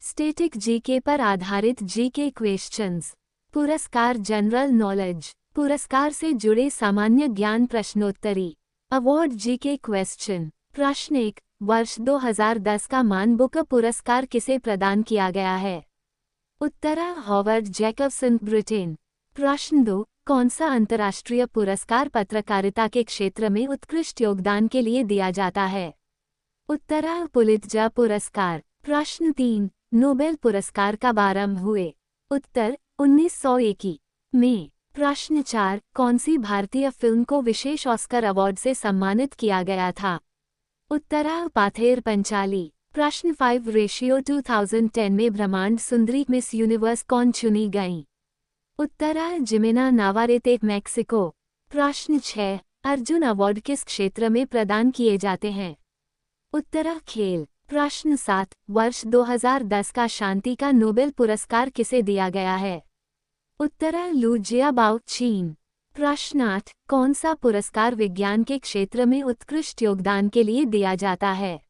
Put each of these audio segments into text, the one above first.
Static GK पर आधारित GK questions. पुरस्कार जनरल नॉलेज। पुरस्कार से जुड़े सामान्य ज्ञान प्रश्नोत्तरी। Award GK question. प्रश्न 1, वर्ष 2010 का मान बुकर पुरस्कार किसे प्रदान किया गया है? उत्तर हॉवर्ड जैकबसन, ब्रिटेन। प्रश्न 2, कौन सा अंतर्राष्ट्रीय पुरस्कार पत्रकारिता के क्षेत्र में उत्कृष्ट योगदान के लिए दिया जाता है? उत्तर पुलित्जर पुरस्कार। प्रश्न 3, नोबेल पुरस्कार कब आरंभ हुए? उत्तर 1901 में। प्रश्न 4, कौन सी भारतीय फिल्म को विशेष ऑस्कर अवार्ड से सम्मानित किया गया था? उत्तर पाथेर पंचाली। प्रश्न 5, रेशियो 2010 में ब्रह्मांड सुंदरी मिस यूनिवर्स कौन चुनी गईं? उत्तर जिमेना नावारेते, मैक्सिको। प्रश्न 6, अर्जुन अवार्ड किस क्षेत्र में प्रदान किए जाते हैं? उत्तर खेल। प्रश्न 7, वर्ष 2010 का शांति का नोबेल पुरस्कार किसे दिया गया है? उत्तर लू जियाबाओ, चीन। प्रश्न 8, कौन सा पुरस्कार विज्ञान के क्षेत्र में उत्कृष्ट योगदान के लिए दिया जाता है?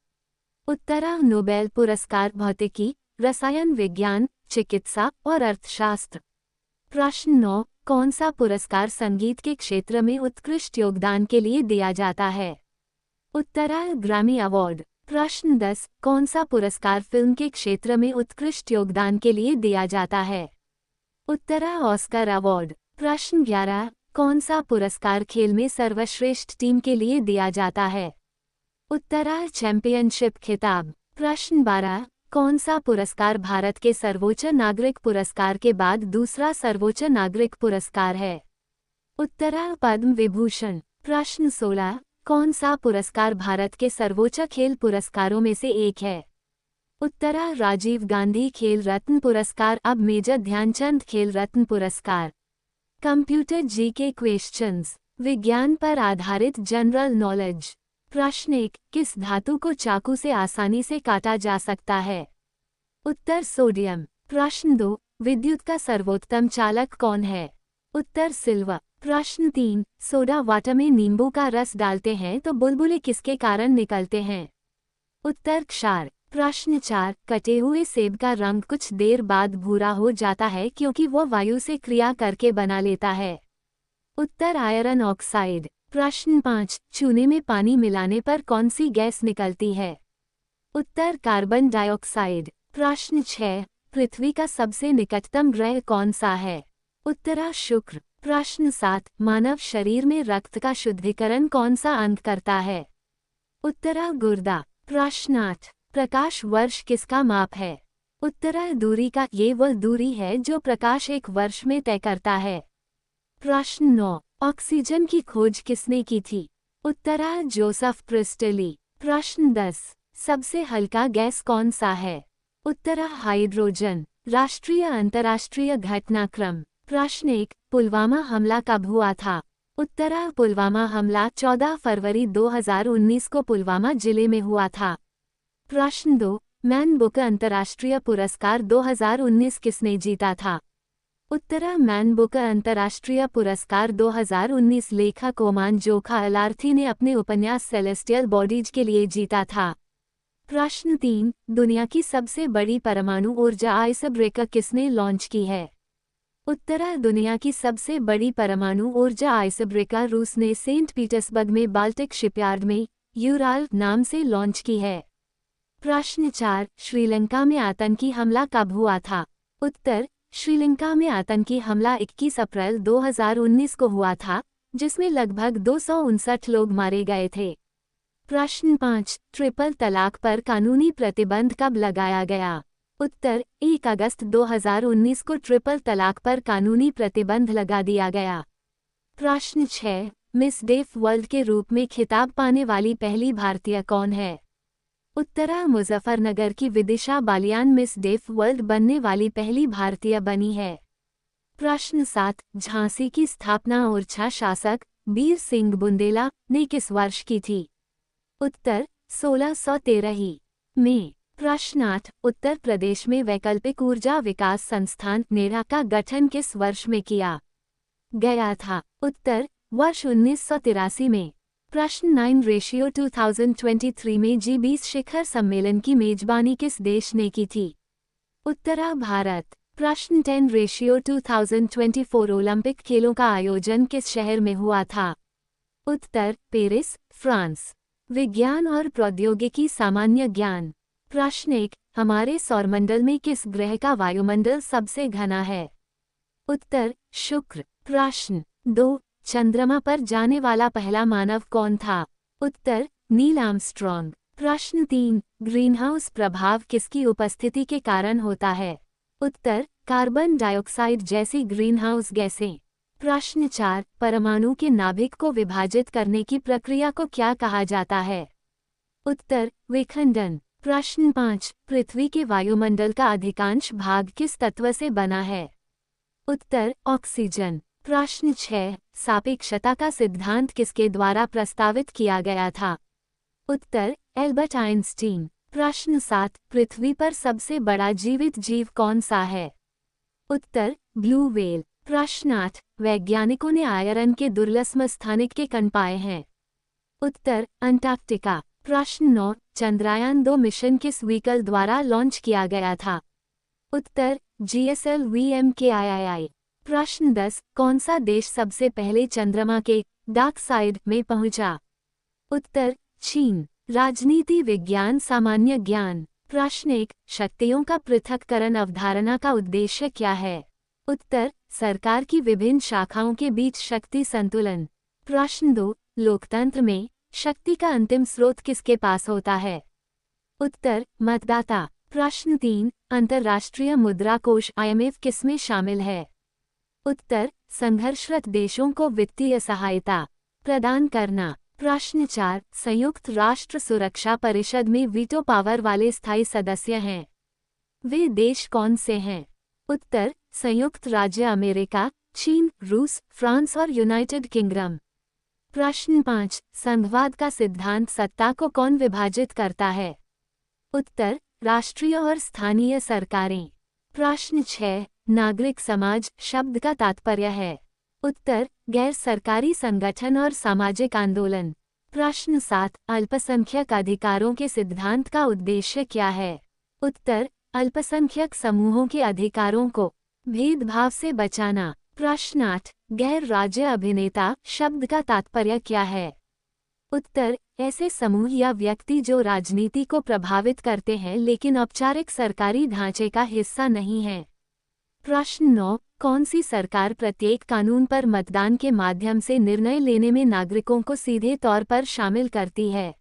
उत्तर नोबेल पुरस्कार भौतिकी, रसायन विज्ञान, चिकित्सा और अर्थशास्त्र। प्रश्न 9, कौन सा पुरस्कार संगीत के क्षेत्र में उत्कृष्ट योगदान के लिए दिया जाता है? उत्तर ग्रैमी अवार्ड। प्रश्न 10, कौन सा पुरस्कार फिल्म के क्षेत्र में उत्कृष्ट योगदान के लिए दिया जाता है? उत्तर ऑस्कर अवार्ड। प्रश्न 11, कौन सा पुरस्कार खेल में सर्वश्रेष्ठ टीम के लिए दिया जाता है? उत्तर चैंपियनशिप खिताब। प्रश्न 12, कौन सा पुरस्कार भारत के सर्वोच्च नागरिक पुरस्कार के बाद दूसरा सर्वोच्च नागरिक पुरस्कार है? उत्तर पद्म विभूषण। प्रश्न 16, कौन सा पुरस्कार भारत के सर्वोच्च खेल पुरस्कारों में से एक है? उत्तर राजीव गांधी खेल रत्न पुरस्कार, अब मेजर ध्यानचंद खेल रत्न पुरस्कार। Computer GK questions. विज्ञान पर आधारित जनरल नॉलेज। प्रश्न 1, किस धातु को चाकू से आसानी से काटा जा सकता है? उत्तर सोडियम। प्रश्न 2, विद्युत का सर्वोत्तम चालक कौन है? उत्तर सिल्वर। प्रश्न 3, सोडा वाटर में नींबू का रस डालते हैं तो बुलबुले किसके कारण निकलते हैं? उत्तर क्षार। प्रश्न 4, कटे हुए सेब का रंग कुछ देर बाद भूरा हो जाता है क्योंकि वो वायु से क्रिया करके बना लेता है? उत्तर आयरन ऑक्साइड। प्रश्न 5, चूने में पानी मिलाने पर कौन सी गैस निकलती है? उत्तर कार्बन डाइऑक्साइड। प्रश्न 6, पृथ्वी का सबसे निकटतम ग्रह कौन सा है? उत्तर शुक्र। प्रश्न 7, मानव शरीर में रक्त का शुद्धिकरण कौन सा अंग करता है? उत्तर गुर्दा। प्रश्न 8, प्रकाश वर्ष किसका माप है? उत्तर दूरी का, ये वह दूरी है जो प्रकाश एक वर्ष में तय करता है। प्रश्न 9, ऑक्सीजन की खोज किसने की थी? उत्तर जोसेफ प्रिस्टली। प्रश्न 10, सबसे हल्का गैस कौन सा है? उत्तर हाइड्रोजन। राष्ट्रीय अंतर्राष्ट्रीय घटनाक्रम। प्रश्न 1, पुलवामा हमला कब हुआ था? उत्तर पुलवामा हमला 14 फरवरी 2019 को पुलवामा जिले में हुआ था। प्रश्न 2, मैन बुकर अंतर्राष्ट्रीय पुरस्कार 2019 किसने जीता था? उत्तर मैन बुकर अंतर्राष्ट्रीय पुरस्कार 2019 लेखक ओमान जोखा अलार्थी ने अपने उपन्यास सेलेस्टियल बॉडीज के लिए जीता था। प्रश्न 3, दुनिया की सबसे बड़ी परमाणु ऊर्जा आइस ब्रेकर किसने लॉन्च की है? उत्तर दुनिया की सबसे बड़ी परमाणु ऊर्जा आइस ब्रेकर रूस ने सेंट पीटर्सबर्ग में बाल्टिक शिपयार्ड में यूराल नाम से लॉन्च की है। प्रश्न 4, श्रीलंका में आतंकी हमला कब हुआ था? उत्तर, श्रीलंका में आतंकी हमला 21 अप्रैल 2019 को हुआ था, जिसमें लगभग 259 लोग मारे गए थे। प्रश्न 5, ट्रिपल तलाक पर कानूनी प्रतिबंध कब लगाया गया? उत्तर, 1 अगस्त 2019 को ट्रिपल तलाक पर कानूनी प्रतिबंध लगा दिया गया। प्रश्न 6, मिस डेफ वर्ल्ड के रूप में खिताब पाने वाली पहली भारतीय कौन है? उत्तर मुजफ्फरनगर की Vidisha Baliyan miss deaf world बनने वाली पहली भारतीय बनी है। प्रश्न 7, झांसी की स्थापना ओरछा शासक बीर सिंह बुंदेला ने किस वर्ष की थी? उत्तर 1613 में। प्रश्न 8, उत्तर प्रदेश में वैकल्पिक ऊर्जा विकास संस्थान नेरा का गठन किस वर्ष में किया गया था? उत्तर, वर्ष 1983 में। प्रश्न 9, रेशियो 2023 में G20 शिखर सम्मेलन की मेजबानी किस देश ने की थी? उत्तरा भारत। प्रश्न 10:2024 ओलंपिक खेलों का आयोजन किस शहर में हुआ था? उत्तर पेरिस, फ्रांस। विज्ञान और प्रौद्योगिकी सामान्य ज्ञान। प्रश्न 1, हमारे सौरमंडल में किस ग्रह का वायुमंडल सबसे घना है? उत्तर शुक्र। प्रश्न 2, चंद्रमा पर जाने वाला पहला मानव कौन था? उत्तर नील आर्मस्ट्रॉन्ग। प्रश्न 3, ग्रीनहाउस प्रभाव किसकी उपस्थिति के कारण होता है? उत्तर कार्बन डाइऑक्साइड जैसी ग्रीनहाउस गैसें। प्रश्न 4, परमाणु के नाभिक को विभाजित करने की प्रक्रिया को क्या कहा जाता है? उत्तर विखंडन। प्रश्न 5, पृथ्वी के वायुमंडल का अधिकांश भाग किस तत्व से बना है? उत्तर ऑक्सीजन। प्रश्न 6, सापेक्षता का सिद्धांत किसके द्वारा प्रस्तावित किया गया था? उत्तर एल्बर्ट आइंस्टीन। प्रश्न 7, पृथ्वी पर सबसे बड़ा जीवित जीव कौन सा है? उत्तर ब्लू व्हेल। प्रश्न 8, वैज्ञानिकों ने आयरन के दुर्लभ स्थानिक के कण पाए हैं? उत्तर अंटार्कटिका। प्रश्न 9, चंद्रयान 2 मिशन किस व्हीकल द्वारा लॉन्च किया गया था? उत्तर GSLV-MKII। प्रश्न 10, कौन सा देश सबसे पहले चंद्रमा के डार्क साइड में पहुंचा? उत्तर चीन। राजनीति विज्ञान सामान्य ज्ञान। प्रश्न 1, शक्तियों का पृथक्करण अवधारणा का उद्देश्य क्या है? उत्तर सरकार की विभिन्न शाखाओं के बीच शक्ति संतुलन। प्रश्न 2, लोकतंत्र में शक्ति का अंतिम स्रोत किसके पास होता है? उत्तर मतदाता। प्रश्न 3, अंतर्राष्ट्रीय मुद्रा कोष IMF किसमें शामिल है? उत्तर संघर्षरत देशों को वित्तीय सहायता प्रदान करना। प्रश्न 4, संयुक्त राष्ट्र सुरक्षा परिषद में वीटो पावर वाले स्थायी सदस्य हैं? वे देश कौन से हैं? उत्तर संयुक्त राज्य अमेरिका, चीन, रूस, फ्रांस और यूनाइटेड किंगडम। प्रश्न 5, संघवाद का सिद्धांत सत्ता को कौन विभाजित करता है? उत्तर राष्ट्रीय और स्थानीय सरकारें। प्रश्न 6, नागरिक समाज शब्द का तात्पर्य है? उत्तर गैर सरकारी संगठन और सामाजिक आंदोलन। प्रश्न 7, अल्पसंख्यक अधिकारों के सिद्धांत का उद्देश्य क्या है? उत्तर अल्पसंख्यक समूहों के अधिकारों को भेदभाव से बचाना। प्रश्न 8, गैर राज्य अभिनेता शब्द का तात्पर्य क्या है? उत्तर ऐसे समूह या व्यक्ति जो राजनीति को प्रभावित करते हैं लेकिन औपचारिक सरकारी ढांचे का हिस्सा नहीं हैं। प्रश्न 9, कौन सी सरकार प्रत्येक कानून पर मतदान के माध्यम से निर्णय लेने में नागरिकों को सीधे तौर पर शामिल करती है?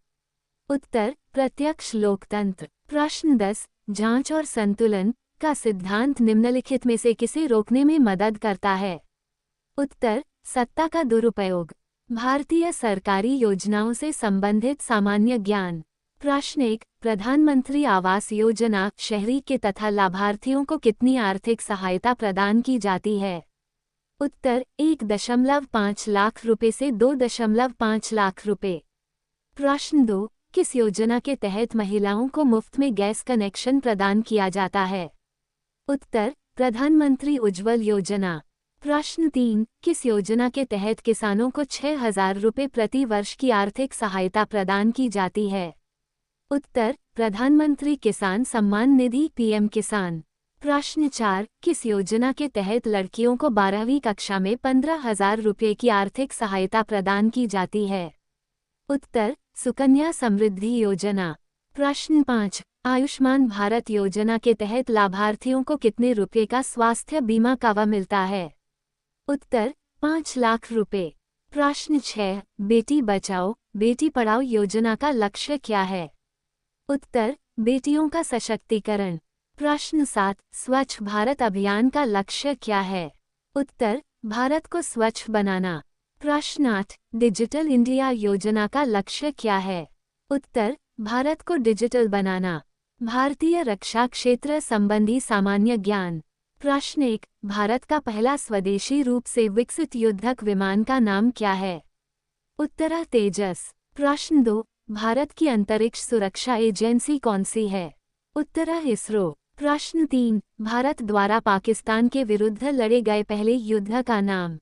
उत्तर प्रत्यक्ष लोकतंत्र। प्रश्न 10, जांच और संतुलन का सिद्धांत निम्नलिखित में से किसे रोकने में मदद करता है? उत्तर सत्ता का दुरुपयोग। भारतीय सरकारी योजनाओं से संबंधित सामान्य ज्ञान। प्रश्न 1, प्रधानमंत्री आवास योजना शहरी के तथा लाभार्थियों को कितनी आर्थिक सहायता प्रदान की जाती है? उत्तर 1.5 लाख रुपए से 2.5 लाख रुपए। प्रश्न 2, किस योजना के तहत महिलाओं को मुफ्त में गैस कनेक्शन प्रदान किया जाता है? उत्तर प्रधानमंत्री उज्ज्वल योजना। प्रश्न 3, किस योजना के तहत किसानों को 6,000 रुपये प्रति वर्ष की आर्थिक सहायता प्रदान की जाती है? उत्तर प्रधानमंत्री किसान सम्मान निधि PM किसान। प्रश्न 4, किस योजना के तहत लड़कियों को 12वीं कक्षा में 15,000 रुपये की आर्थिक सहायता प्रदान की जाती है? उत्तर सुकन्या समृद्धि योजना। प्रश्न 5, आयुष्मान भारत योजना के तहत लाभार्थियों को कितने रुपये का स्वास्थ्य बीमा कवर मिलता है? उत्तर 5 लाख रुपये। प्रश्न 6, बेटी बचाओ बेटी पढ़ाओ योजना का लक्ष्य क्या है? उत्तर बेटियों का सशक्तिकरण। प्रश्न 7, स्वच्छ भारत अभियान का लक्ष्य क्या है? उत्तर भारत को स्वच्छ बनाना। प्रश्न 8, डिजिटल इंडिया योजना का लक्ष्य क्या है? उत्तर भारत को डिजिटल बनाना। भारतीय रक्षा क्षेत्र संबंधी सामान्य ज्ञान। प्रश्न 1, भारत का पहला स्वदेशी रूप से विकसित युद्धक विमान का नाम क्या है? उत्तर तेजस। प्रश्न 2, भारत की अंतरिक्ष सुरक्षा एजेंसी कौन सी है? उत्तर इसरो। प्रश्न 3, भारत द्वारा पाकिस्तान के विरुद्ध लड़े गए पहले युद्ध का नाम?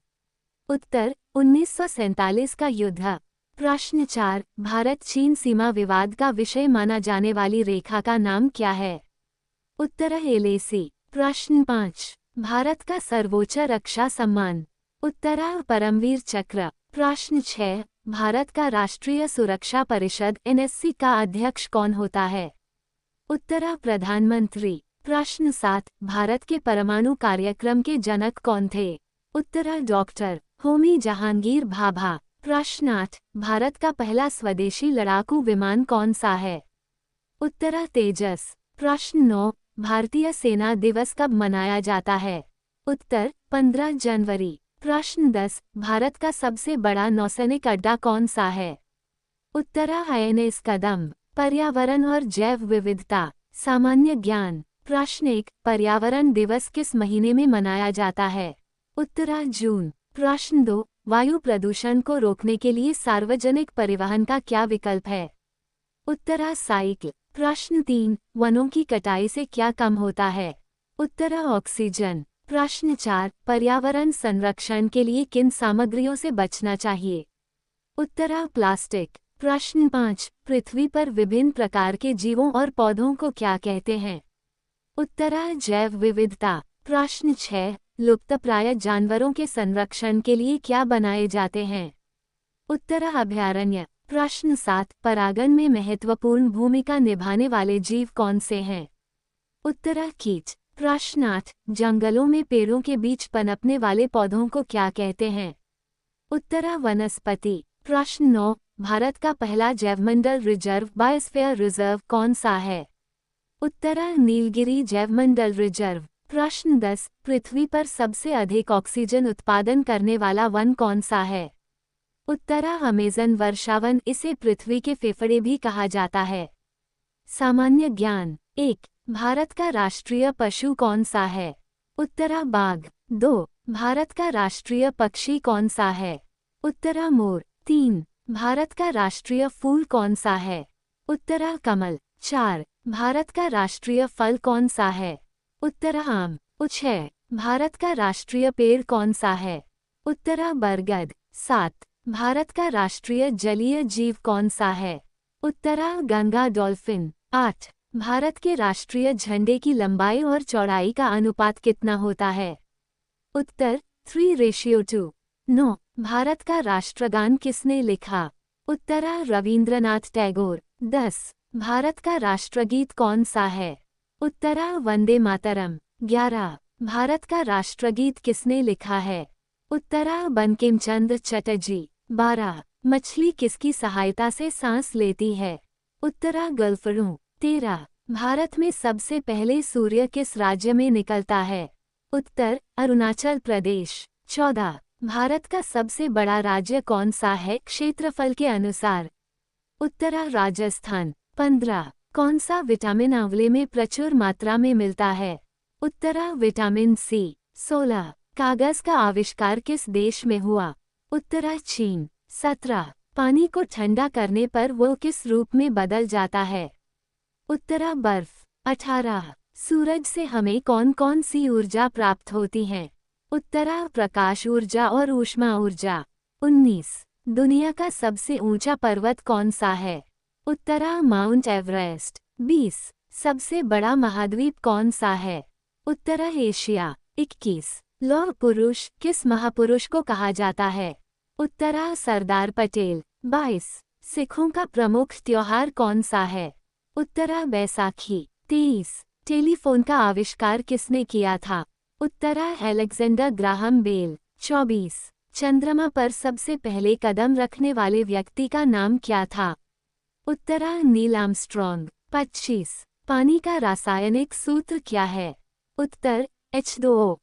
उत्तर 1947 का युद्ध। प्रश्न 4, भारत चीन सीमा विवाद का विषय माना जाने वाली रेखा का नाम क्या है? उत्तर एलएसी। प्रश्न 5, भारत का सर्वोच्च रक्षा सम्मान। उत्तर परमवीर चक्र। प्रश्न 6, भारत का राष्ट्रीय सुरक्षा परिषद एनएससी का अध्यक्ष कौन होता है? उत्तर प्रधानमंत्री। प्रश्न 7, भारत के परमाणु कार्यक्रम के जनक कौन थे? उत्तर डॉक्टर होमी जहांगीर भाभा। प्रश्न 8, भारत का पहला स्वदेशी लड़ाकू विमान कौन सा है? उत्तर तेजस। प्रश्न 9, भारतीय सेना दिवस कब मनाया जाता है? उत्तर 15 जनवरी। प्रश्न 10, भारत का सबसे बड़ा नौसैनिक अड्डा कौन सा है? उत्तर आईएनएस कदंब। पर्यावरण और जैव विविधता। सामान्य ज्ञान। प्रश्न 1, पर्यावरण दिवस किस महीने में मनाया जाता है? उत्तर जून। प्रश्न 2, वायु प्रदूषण को रोकने के लिए सार्वजनिक परिवहन का क्या विकल्प है? उत्तर साइकिल। प्रश्न 3, वनों की कटाई से क्या कम होता है? उत्तर ऑक्सीजन। प्रश्न 4, पर्यावरण संरक्षण के लिए किन सामग्रियों से बचना चाहिए? उत्तर प्लास्टिक। प्रश्न 5, पृथ्वी पर विभिन्न प्रकार के जीवों और पौधों को क्या कहते हैं? उत्तर जैव विविधता। प्रश्न 6, लुप्तप्राय जानवरों के संरक्षण के लिए क्या बनाए जाते हैं? उत्तर अभयारण्य। प्रश्न 7, परागण में महत्वपूर्ण भूमिका निभाने वाले जीव कौन से हैं? उत्तर कीट। प्रश्न 8, जंगलों में पेड़ों के बीच पनपने वाले पौधों को क्या कहते हैं? उत्तर वनस्पति। प्रश्न 9, भारत का पहला जैवमंडल रिजर्व बायोस्फीयर रिजर्व कौन सा है? उत्तर नीलगिरी जैवमंडल रिजर्व। प्रश्न 10, पृथ्वी पर सबसे अधिक ऑक्सीजन उत्पादन करने वाला वन कौन सा है? उत्तर अमेज़न वर्षावन। इसे पृथ्वी के फेफड़े भी कहा जाता है। सामान्य ज्ञान। 1, भारत का राष्ट्रीय पशु कौन सा है? उत्तर बाघ। 2, भारत का राष्ट्रीय पक्षी कौन सा है? उत्तर मोर। 3, भारत का राष्ट्रीय फूल कौन सा है? उत्तर कमल। 4, भारत का राष्ट्रीय फल कौन सा है? उत्तर आम। 6, भारत का राष्ट्रीय पेड़ कौन सा है? उत्तर बरगद। 7, भारत का राष्ट्रीय जलीय जीव कौन सा है? उत्तर गंगा डॉल्फिन। 8, भारत के राष्ट्रीय झंडे की लंबाई और चौड़ाई का अनुपात कितना होता है? उत्तर 3:2। 9, भारत का राष्ट्रगान किसने लिखा? उत्तर रवींद्रनाथ टैगोर। 10, भारत का राष्ट्रगीत कौन सा है? उत्तर वंदे मातरम। 11, भारत का राष्ट्रगीत किसने लिखा है? उत्तर बंकिम चंद्र चटर्जी। 12, मछली किसकी सहायता से सांस लेती है? उत्तर गल्फरू। 13, भारत में सबसे पहले सूर्य किस राज्य में निकलता है? उत्तर अरुणाचल प्रदेश। 14, भारत का सबसे बड़ा राज्य कौन सा है क्षेत्रफल के अनुसार? उत्तर राजस्थान। 15, कौन सा विटामिन आंवले में प्रचुर मात्रा में मिलता है? उत्तर विटामिन सी। 16, कागज का आविष्कार किस देश में हुआ? उत्तर चीन। 17, पानी को ठंडा करने पर वो किस रूप में बदल जाता है? उत्तर बर्फ। 18, सूरज से हमें कौन कौन सी ऊर्जा प्राप्त होती है? उत्तर प्रकाश ऊर्जा और ऊष्मा ऊर्जा। 19, दुनिया का सबसे ऊंचा पर्वत कौन सा है? उत्तर माउंट एवरेस्ट। 20, सबसे बड़ा महाद्वीप कौन सा है? उत्तर एशिया। 21, लौह पुरुष किस महापुरुष को कहा जाता है? उत्तर सरदार पटेल। 22, सिखों का प्रमुख त्योहार कौन सा है? उत्तर बैसाखी। 23, टेलीफोन का आविष्कार किसने किया था? उत्तर अलेक्जेंडर ग्राहम बेल। 24, चंद्रमा पर सबसे पहले कदम रखने वाले व्यक्ति का नाम क्या था? उत्तर नील आर्मस्ट्रॉन्ग। 25, पानी का रासायनिक सूत्र क्या है? उत्तर H2O।